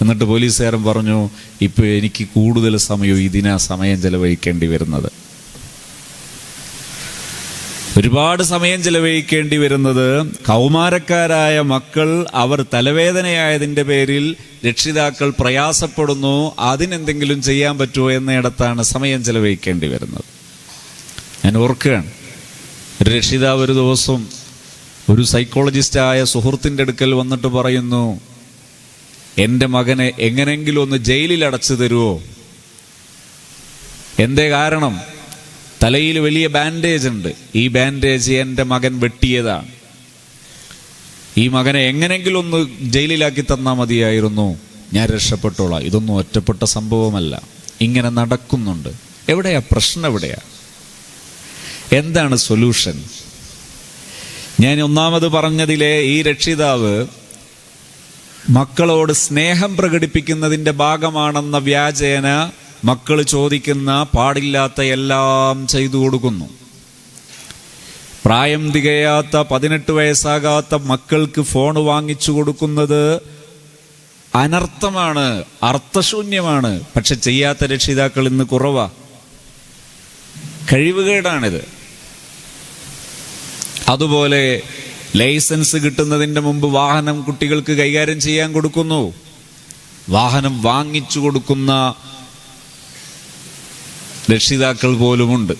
എന്നിട്ട് പോലീസുകാരൻ പറഞ്ഞു, ഇപ്പോൾ എനിക്ക് കൂടുതൽ സമയം സമയം ചെലവഴിക്കേണ്ടി വരുന്നത്, ഒരുപാട് സമയം ചെലവഴിക്കേണ്ടി വരുന്നത് കൗമാരക്കാരായ മക്കൾ, അവർ തലവേദനയായതിൻ്റെ പേരിൽ രക്ഷിതാക്കൾ പ്രയാസപ്പെടുന്നു, അതിനെന്തെങ്കിലും ചെയ്യാൻ പറ്റുമോ എന്നിടത്താണ് സമയം ചെലവഴിക്കേണ്ടി വരുന്നത്. ഞാൻ ഓർക്കുകയാണ്, ഒരു രക്ഷിതാവ് ഒരു ദിവസം ഒരു സൈക്കോളജിസ്റ്റായ സുഹൃത്തിൻ്റെ അടുക്കൽ വന്നിട്ട് പറയുന്നു, എൻ്റെ മകനെ എങ്ങനെങ്കിലും ഒന്ന് ജയിലിൽ അടച്ചു തരുമോ? എന്തേ കാരണം? തലയിൽ വലിയ ബാൻഡേജ് ഉണ്ട്, ഈ ബാൻഡേജ് എൻ്റെ മകൻ വെട്ടിയതാണ്, ഈ മകനെ എങ്ങനെങ്കിലും ഒന്ന് ജയിലിലാക്കി തന്നാൽ മതിയായിരുന്നു, ഞാൻ രക്ഷപ്പെട്ടോളാം. ഇതൊന്നും ഒറ്റപ്പെട്ട സംഭവമല്ല. ഇങ്ങനെ നടക്കുന്നുണ്ട്. എവിടെയാ പ്രശ്നം? എവിടെയാ? എന്താണ് സൊല്യൂഷൻ? ഞാൻ ഒന്നാമത് പറഞ്ഞതിലെ ഈ രക്ഷിതാവ് മക്കളോട് സ്നേഹം പ്രകടിപ്പിക്കുന്നതിൻ്റെ ഭാഗമാണെന്ന വ്യാജേന മക്കൾ ചോദിക്കുന്ന പാടില്ലാത്ത എല്ലാം ചെയ്തു കൊടുക്കുന്നു. പ്രായം തികയാത്ത 18 വയസ്സാകാത്ത മക്കൾക്ക് ഫോൺ വാങ്ങിച്ചു കൊടുക്കുന്നത് അനർത്ഥമാണ്, അർത്ഥശൂന്യമാണ്. പക്ഷെ ചെയ്യാത്ത രക്ഷിതാക്കൾ ഇന്ന് കുറവാ. കഴിവുകേടാണിത്. അതുപോലെ ലൈസൻസ് കിട്ടുന്നതിൻ്റെ മുമ്പ് വാഹനം കുട്ടികൾക്ക് കൈകാര്യം ചെയ്യാൻ കൊടുക്കുന്നു. വാഹനം വാങ്ങിച്ചു കൊടുക്കുന്ന രക്ഷിതാക്കൾ പോലുമുണ്ട്.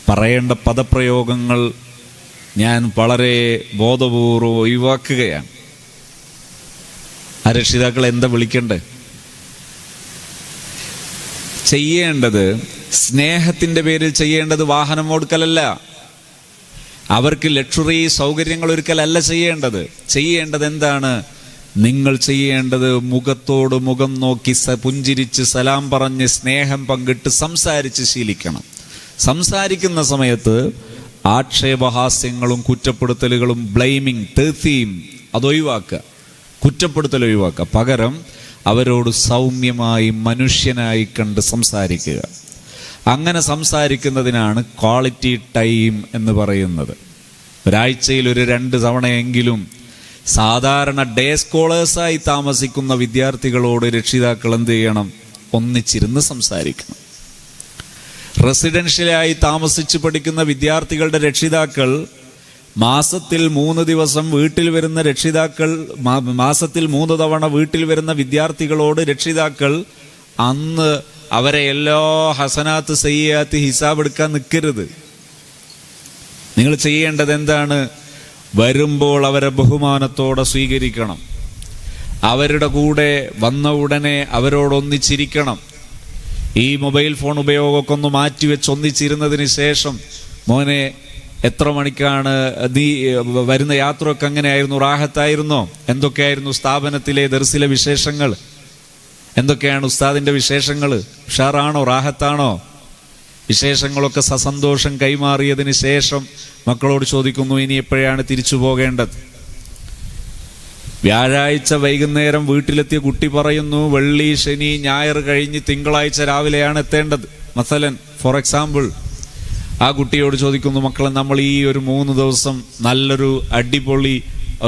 പറയേണ്ട പദപ്രയോഗങ്ങൾ ഞാൻ വളരെ ബോധപൂർവ്വം ഒഴിവാക്കുകയാണ്. ആ രക്ഷിതാക്കൾ എന്താ വിളിക്കണ്ടേ? ചെയ്യേണ്ടത്, സ്നേഹത്തിന്റെ പേരിൽ ചെയ്യേണ്ടത് വാഹനം കൊടുക്കലല്ല, അവർക്ക് ലക്ഷറി സൗകര്യങ്ങൾ ഒരുക്കലല്ല ചെയ്യേണ്ടത്. ചെയ്യേണ്ടത് എന്താണ്? നിങ്ങൾ ചെയ്യേണ്ടത് മുഖത്തോട് മുഖം നോക്കി പുഞ്ചിരിച്ച് സലാം പറഞ്ഞ് സ്നേഹം പങ്കിട്ട് സംസാരിച്ച് ശീലിക്കണം. സംസാരിക്കുന്ന സമയത്ത് ആക്ഷേപഹാസ്യങ്ങളും കുറ്റപ്പെടുത്തലുകളും, ബ്ലെയിമിങ്, തെർത്തീം അതൊഴിവാക്കുക, കുറ്റപ്പെടുത്തൽ ഒഴിവാക്കുക. പകരം അവരോട് സൗമ്യമായി മനുഷ്യനായി കണ്ട് സംസാരിക്കുക. അങ്ങനെ സംസാരിക്കുന്നതിനാണ് ക്വാളിറ്റി ടൈം എന്ന് പറയുന്നത്. ഒരാഴ്ചയിൽ ഒരു 2 തവണയെങ്കിലും സാധാരണ ഡേ സ്കോളേഴ്സായി താമസിക്കുന്ന വിദ്യാർത്ഥികളോട് രക്ഷിതാക്കൾ എന്ത് ചെയ്യണം? ഒന്നിച്ചിരുന്ന് സംസാരിക്കണം. റെസിഡൻഷ്യലായി താമസിച്ച് പഠിക്കുന്ന വിദ്യാർത്ഥികളുടെ രക്ഷിതാക്കൾ മാസത്തിൽ 3 ദിവസം വീട്ടിൽ വരുന്ന രക്ഷിതാക്കൾ, മാസത്തിൽ 3 തവണ വീട്ടിൽ വരുന്ന വിദ്യാർത്ഥികളോട് രക്ഷിതാക്കൾ അന്ന് അവരെ എല്ലാ ഹസനാത്ത് സയ്യാത്ത് ഹിസാബ് എടുക്കാൻ നിൽക്കരുത്. നിങ്ങൾ ചെയ്യേണ്ടത് എന്താണ്? വരുമ്പോൾ അവരെ ബഹുമാനത്തോടെ സ്വീകരിക്കണം. അവരുടെ കൂടെ വന്ന ഉടനെ അവരോടൊന്നിച്ചിരിക്കണം. ഈ മൊബൈൽ ഫോൺ ഉപയോഗമൊക്കെ ഒന്ന് മാറ്റിവെച്ച് ഒന്നിച്ചിരുന്നതിന് ശേഷം, മോനെ എത്ര മണിക്കാണ് നീ വരുന്ന യാത്രയൊക്കെ എങ്ങനെയായിരുന്നു? റാഹത്തായിരുന്നോ? എന്തൊക്കെയായിരുന്നു സ്ഥാപനത്തിലെ ദർസിലെ വിശേഷങ്ങൾ? എന്തൊക്കെയാണ് ഉസ്താദിന്റെ വിശേഷങ്ങൾ? ഉഷാറാണോ? റാഹത്താണോ? വിശേഷങ്ങളൊക്കെ സസന്തോഷം കൈമാറിയതിന് ശേഷം മക്കളോട് ചോദിക്കുന്നു, ഇനി എപ്പോഴാണ് തിരിച്ചു പോകേണ്ടത്? വ്യാഴാഴ്ച വൈകുന്നേരം വീട്ടിലെത്തിയ കുട്ടി പറയുന്നു, വെള്ളി, ശനി, ഞായർ കഴിഞ്ഞ് തിങ്കളാഴ്ച രാവിലെയാണ് എത്തേണ്ടത്. മസലൻ, ഫോർ എക്സാമ്പിൾ. ആ കുട്ടിയോട് ചോദിക്കുന്നു, മക്കളെ, നമ്മൾ ഈ ഒരു 3 ദിവസം നല്ലൊരു അടിപൊളി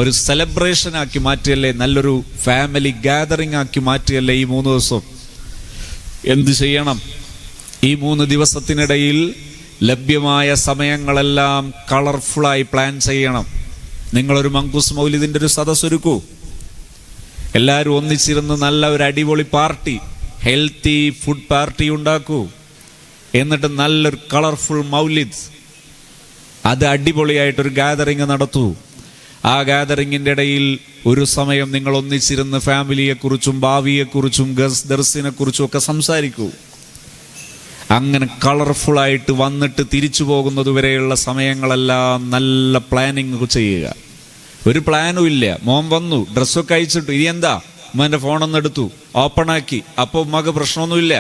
ഒരു സെലിബ്രേഷൻ ആക്കി മാറ്റിയല്ലേ, നല്ലൊരു ഫാമിലി ഗാദറിംഗ് ആക്കി മാറ്റിയല്ലേ ഈ 3 ദിവസം? എന്ത് ചെയ്യണം? ഈ 3 ദിവസത്തിനിടയിൽ ലഭ്യമായ സമയങ്ങളെല്ലാം കളർഫുള്ളായി പ്ലാൻ ചെയ്യണം. നിങ്ങളൊരു മങ്കൂസ് മൗലിദിന്റെ ഒരു സദസ്സൊരുക്കൂ. എല്ലാവരും ഒന്നിച്ചിരുന്ന് നല്ല ഒരു അടിപൊളി പാർട്ടി, ഹെൽത്തി ഫുഡ് പാർട്ടി ഉണ്ടാക്കൂ. എന്നിട്ട് നല്ലൊരു കളർഫുൾ മൗലിദ്, അത് അടിപൊളിയായിട്ടൊരു ഗാദറിങ് നടത്തൂ. ആ ഗാദറിങ്ങിന്റെ ഇടയിൽ ഒരു സമയം നിങ്ങൾ ഒന്നിച്ചിരുന്ന് ഫാമിലിയെക്കുറിച്ചും ഭാവിയെക്കുറിച്ചും ദർസിനെ കുറിച്ചും ഒക്കെ സംസാരിക്കൂ. അങ്ങനെ കളർഫുള്ളായിട്ട് വന്നിട്ട് തിരിച്ചു പോകുന്നത് വരെയുള്ള സമയങ്ങളെല്ലാം നല്ല പ്ലാനിങ് ചെയ്യുക. ഒരു പ്ലാനും ഇല്ല. മോൻ വന്നു, ഡ്രസ്സൊക്കെ അയച്ചിട്ടു, ഇനി എന്താ? ഉമ്മൻ്റെ ഫോണൊന്ന് എടുത്തു, ഓപ്പണാക്കി. അപ്പോൾ ഉമ്മക്ക് പ്രശ്നമൊന്നുമില്ല.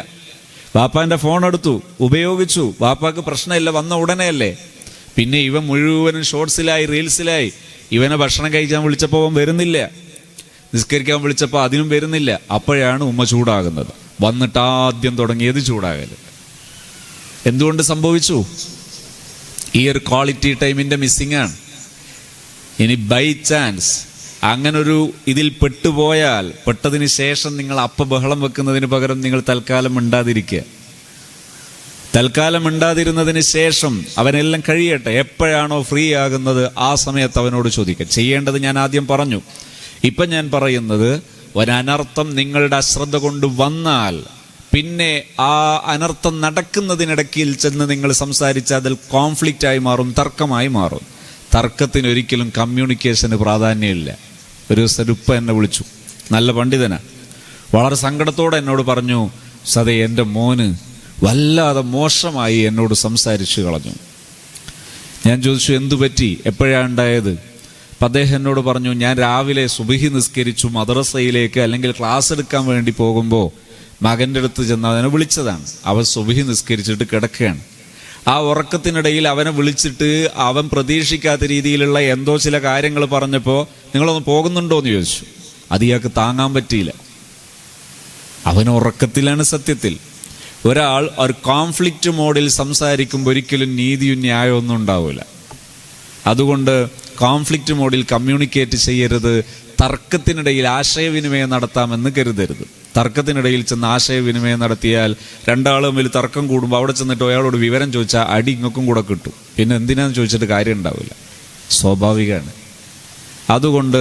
വാപ്പാൻ്റെ ഫോൺ എടുത്തു, ഉപയോഗിച്ചു, വാപ്പാക്ക് പ്രശ്നമില്ല. വന്ന ഉടനെയല്ലേ. പിന്നെ ഇവൻ മുഴുവനും ഷോർട്സിലായി, റീൽസിലായി. ഇവനെ ഭക്ഷണം കഴിക്കാൻ വിളിച്ചപ്പോൾ അവൻ വരുന്നില്ല, നിസ്കരിക്കാൻ വിളിച്ചപ്പോൾ അതിനും വരുന്നില്ല. അപ്പോഴാണ് ഉമ്മ ചൂടാകുന്നത്. വന്നിട്ട് ആദ്യം തുടങ്ങിയത് ചൂടാകല്. എന്തുകൊണ്ട് സംഭവിച്ചു? ഈ ഒരു ക്വാളിറ്റി ടൈമിന്റെ മിസ്സിംഗ് ആണ്. ഇനി ബൈ ചാൻസ് അങ്ങനൊരു ഇതിൽ പെട്ടുപോയാൽ, പെട്ടതിന് ശേഷം നിങ്ങൾ ബഹളം വെക്കുന്നതിന് പകരം നിങ്ങൾ തൽക്കാലം മിണ്ടാതിരിക്കുക. തൽക്കാലം മിണ്ടാതിരുന്നതിന് ശേഷം അവനെല്ലാം കഴിയട്ടെ. എപ്പോഴാണോ ഫ്രീ ആകുന്നത് ആ സമയത്ത് അവനോട് ചോദിക്കുക. ചെയ്യേണ്ടത് ഞാൻ ആദ്യം പറഞ്ഞു. ഇപ്പം ഞാൻ പറയുന്നത്, ഒരനർത്ഥം നിങ്ങളുടെ അശ്രദ്ധ കൊണ്ട് വന്നാൽ പിന്നെ ആ അനർത്ഥം നടക്കുന്നതിനിടയ്ക്കിൽ ചെന്ന് നിങ്ങൾ സംസാരിച്ചാൽ അതിൽ കോൺഫ്ലിക്റ്റ് ആയി മാറും, തർക്കമായി മാറും. തർക്കത്തിന് ഒരിക്കലും കമ്മ്യൂണിക്കേഷന് പ്രാധാന്യമില്ല. ഒരു ദിവസം ഉപ്പ എന്നെ വിളിച്ചു, നല്ല പണ്ഡിതനാ. വളരെ സങ്കടത്തോടെ എന്നോട് പറഞ്ഞു, സതേ, എൻ്റെ മോന് വല്ലാതെ മോശമായി എന്നോട് സംസാരിച്ചു കളഞ്ഞു. ഞാൻ ചോദിച്ചു, എന്തു പറ്റി? എപ്പോഴാണ് ഉണ്ടായത്? അപ്പം അദ്ദേഹം എന്നോട് പറഞ്ഞു, ഞാൻ രാവിലെ സുബഹി നിസ്കരിച്ചു മദ്രസയിലേക്ക് അല്ലെങ്കിൽ ക്ലാസ് എടുക്കാൻ വേണ്ടി പോകുമ്പോൾ മകൻ്റെ അടുത്ത് ചെന്ന് അവനെ വിളിച്ചതാണ്. അവൻ സുബ്ഹി നിസ്കരിച്ചിട്ട് കിടക്കുകയാണ്. ആ ഉറക്കത്തിനിടയിൽ അവനെ വിളിച്ചിട്ട് അവൻ പ്രതീക്ഷിക്കാത്ത രീതിയിലുള്ള എന്തോ ചില കാര്യങ്ങൾ പറഞ്ഞപ്പോൾ നിങ്ങളൊന്ന് പോകുന്നുണ്ടോ എന്ന് ചോദിച്ചു. അത് ഇയാൾക്ക് താങ്ങാൻ പറ്റിയില്ല. അവൻ ഉറക്കത്തിലാണ്. സത്യത്തിൽ ഒരാൾ ഒരു കോൺഫ്ലിക്റ്റ് മോഡിൽ സംസാരിക്കുമ്പോൾ ഒരിക്കലും നീതിയും ന്യായവും ഒന്നും ഉണ്ടാവില്ല. അതുകൊണ്ട് കോൺഫ്ലിക്റ്റ് മോഡിൽ കമ്മ്യൂണിക്കേറ്റ് ചെയ്യരുത്. തർക്കത്തിനിടയിൽ ആശയവിനിമയം നടത്താമെന്ന് കരുതരുത്. തർക്കത്തിനിടയിൽ ചെന്ന് ആശയവിനിമയം നടത്തിയാൽ രണ്ടാളും തമ്മിൽ തർക്കം കൂടുമ്പോൾ അവിടെ ചെന്നിട്ട് അയാളോട് വിവരം ചോദിച്ചാൽ അടി ഇങ്ങൾക്കും കൂടെ കിട്ടും. പിന്നെ എന്തിനാന്ന് ചോദിച്ചിട്ട് കാര്യം ഉണ്ടാവില്ല. സ്വാഭാവികമാണ്. അതുകൊണ്ട്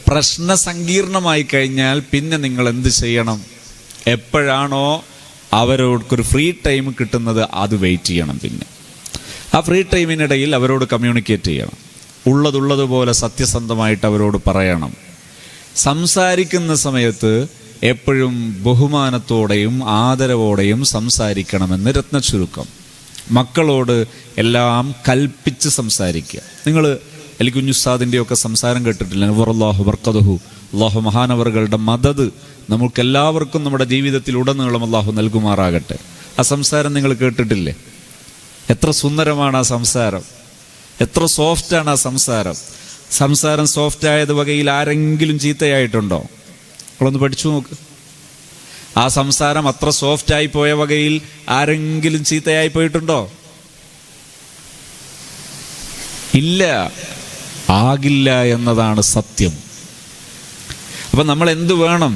പ്രശ്ന സങ്കീർണമായി കഴിഞ്ഞാൽ പിന്നെ നിങ്ങൾ എന്ത് ചെയ്യണം? എപ്പോഴാണോ അവരോടൊരു ഫ്രീ ടൈം കിട്ടുന്നത് അത് വെയിറ്റ് ചെയ്യണം. പിന്നെ ആ ഫ്രീ ടൈമിനിടയിൽ അവരോട് കമ്മ്യൂണിക്കേറ്റ് ചെയ്യണം. ഉള്ളതുള്ളതുപോലെ സത്യസന്ധമായിട്ട് അവരോട് പറയണം. സംസാരിക്കുന്ന സമയത്ത് എപ്പോഴും ബഹുമാനത്തോടെയും ആദരവോടെയും സംസാരിക്കണമെന്ന് രത്നചുരുക്കം. മക്കളോട് എല്ലാം കൽപ്പിച്ച് സംസാരിക്കുക. നിങ്ങൾ അലി കുഞ്ഞുസ്താദിൻ്റെയൊക്കെ സംസാരം കേട്ടിട്ടില്ല? നവറല്ലാഹു ബർക്കതുഹു. അള്ളാഹു മഹാനവറുകളുടെ മദത് നമുക്കെല്ലാവർക്കും നമ്മുടെ ജീവിതത്തിൽ ഉടനീളം അള്ളാഹു നൽകുമാറാകട്ടെ. ആ സംസാരം നിങ്ങൾ കേട്ടിട്ടില്ലേ? എത്ര സുന്ദരമാണ് ആ സംസാരം, എത്ര സോഫ്റ്റാണ് ആ സംസാരം. സംസാരം സോഫ്റ്റ് ആയത് വകയിൽ ആരെങ്കിലും ചീത്തയായിട്ടുണ്ടോ? നമ്മളൊന്ന് പഠിച്ചു നോക്ക്. ആ സംസാരം അത്ര സോഫ്റ്റായി പോയ വകയിൽ ആരെങ്കിലും ചീത്തയായി പോയിട്ടുണ്ടോ? ഇല്ല, ആകില്ല എന്നതാണ് സത്യം. അപ്പൊ നമ്മൾ എന്ത് വേണം?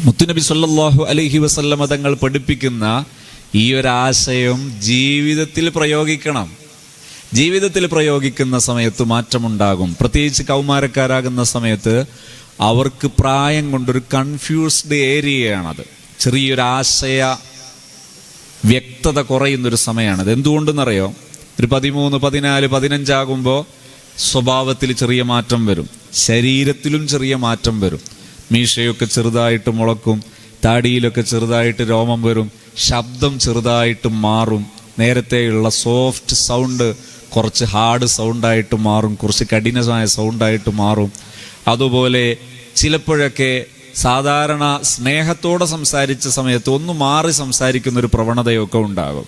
മുത്തുനബി സല്ലല്ലാഹു അലൈഹി വസല്ലമ തങ്ങൾ പഠിപ്പിക്കുന്ന ഈ ഒരാശയം ജീവിതത്തിൽ പ്രയോഗിക്കണം. ജീവിതത്തിൽ പ്രയോഗിക്കുന്ന സമയത്ത് മാറ്റമുണ്ടാകും. പ്രത്യേകിച്ച് കൗമാരക്കാരാകുന്ന സമയത്ത് അവർക്ക് പ്രായം കൊണ്ടൊരു കൺഫ്യൂസ്ഡ് ഏരിയയാണത്. ചെറിയൊരാശയ വ്യക്തത കുറയുന്നൊരു സമയമാണത്. എന്തുകൊണ്ടെന്നറിയോ? ഒരു 13, 14, 15 ആകുമ്പോൾ സ്വഭാവത്തിൽ ചെറിയ മാറ്റം വരും, ശരീരത്തിലും ചെറിയ മാറ്റം വരും. മീശയൊക്കെ ചെറുതായിട്ട് മുളക്കും, താടിയിലൊക്കെ ചെറുതായിട്ട് രോമം വരും, ശബ്ദം ചെറുതായിട്ട് മാറും. നേരത്തെയുള്ള സോഫ്റ്റ് സൗണ്ട് കുറച്ച് ഹാർഡ് സൗണ്ടായിട്ട് മാറും, കുറച്ച് കഠിനമായ സൗണ്ടായിട്ട് മാറും. അതുപോലെ ചിലപ്പോഴൊക്കെ സാധാരണ സ്നേഹത്തോടെ സംസാരിച്ച സമയത്ത് ഒന്ന് മാറി സംസാരിക്കുന്നൊരു പ്രവണതയൊക്കെ ഉണ്ടാകും.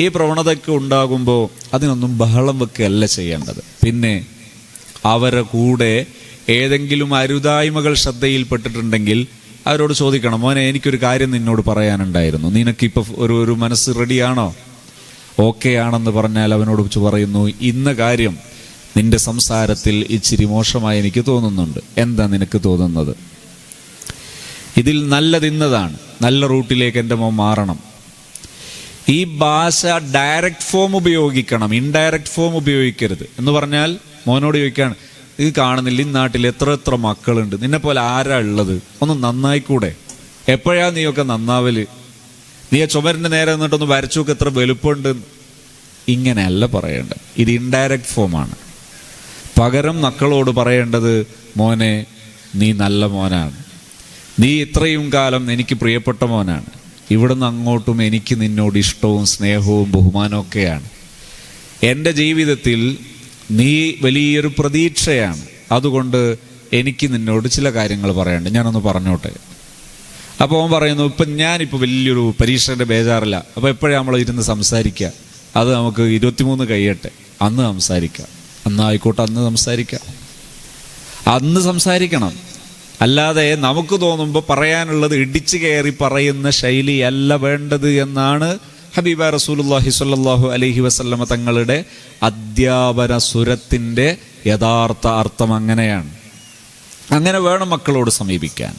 ഈ പ്രവണതയൊക്കെ ഉണ്ടാകുമ്പോൾ അതിനൊന്നും ബഹളം വെക്കുകയല്ല ചെയ്യേണ്ടത്. പിന്നെ അവരുടെ കൂടെ ഏതെങ്കിലും അരുതായ്മകൾ ശ്രദ്ധയിൽപ്പെട്ടിട്ടുണ്ടെങ്കിൽ അവരോട് ചോദിക്കണം, മോനെ എനിക്കൊരു കാര്യം നിന്നോട് പറയാനുണ്ടായിരുന്നു, നിനക്കിപ്പോൾ ഒരു മനസ്സ് റെഡിയാണോ? ഓക്കെ ആണെന്ന് പറഞ്ഞാൽ അവനോട് പറയുന്നു, ഇന്ന കാര്യം നിന്റെ സംസാരത്തിൽ ഇച്ചിരി മോശമായി എനിക്ക് തോന്നുന്നുണ്ട്, എന്താ നിനക്ക് തോന്നുന്നത്? ഇതിൽ നല്ലതിന്നതാണ്, നല്ല റൂട്ടിലേക്ക് എൻ്റെ മോൻ മാറണം. ഈ ഭാഷ ഡയറക്റ്റ് ഫോം ഉപയോഗിക്കണം, ഇൻഡയറക്റ്റ് ഫോം ഉപയോഗിക്കരുത്. എന്ന് പറഞ്ഞാൽ മോനോട് ചോദിക്കാണ്, ഇത് കാണുന്നില്ല ഈ നാട്ടിൽ എത്ര മക്കളുണ്ട്, നിന്നെ പോലെ ആരാ ഉള്ളത്, ഒന്ന് നന്നായിക്കൂടെ? എപ്പോഴാ നീയൊക്കെ നന്നാവല്? നീ ചുമരിൻ്റെ നേരെ നിന്നിട്ടൊന്ന് വരച്ചു നോക്ക് എത്ര വലുപ്പമുണ്ട്. ഇങ്ങനെയല്ല പറയേണ്ടത്. ഇത് ഇൻഡയറക്റ്റ് ഫോമാണ്. പകരം മക്കളോട് പറയേണ്ടത്, മോനെ നീ നല്ല മോനാണ്, നീ ഇത്രയും കാലം എനിക്ക് പ്രിയപ്പെട്ട മോനാണ്, ഇവിടുന്ന് അങ്ങോട്ടും എനിക്ക് നിന്നോട് ഇഷ്ടവും സ്നേഹവും ബഹുമാനവും ഒക്കെയാണ്. എൻ്റെ ജീവിതത്തിൽ നീ വലിയൊരു പ്രതീക്ഷയാണ്, അതുകൊണ്ട് എനിക്ക് നിന്നോട് ചില കാര്യങ്ങൾ പറയാനുണ്ട്, ഞാനൊന്ന് പറഞ്ഞോട്ടെ. അപ്പോൾ അവൻ പറയുന്നു, ഇപ്പം ഞാനിപ്പോൾ വലിയൊരു പരീക്ഷയുടെ ബേജാറില്ല, അപ്പോൾ എപ്പോഴാണ് നമ്മൾ ഇരുന്ന് സംസാരിക്കുക? അത് നമുക്ക് 23 കഴിയട്ടെ, അന്ന് സംസാരിക്കാം. അന്നായിക്കോട്ടെ, അന്ന് സംസാരിക്കാം. അന്ന് സംസാരിക്കണം. അല്ലാതെ നമുക്ക് തോന്നുമ്പോൾ പറയാനുള്ളത് ഇടിച്ചു കയറി പറയുന്ന ശൈലിയല്ല വേണ്ടത് എന്നാണ് ഹബീബ റസൂലുള്ളാഹി സ്വല്ലല്ലാഹു അലൈഹി വസല്ലമ തങ്ങളുടെ അധ്യാപന സുരത്തിൻ്റെ യഥാർത്ഥ അർത്ഥം അങ്ങനെയാണ്. അങ്ങനെ വേണം മക്കളോട് സമീപിക്കാൻ.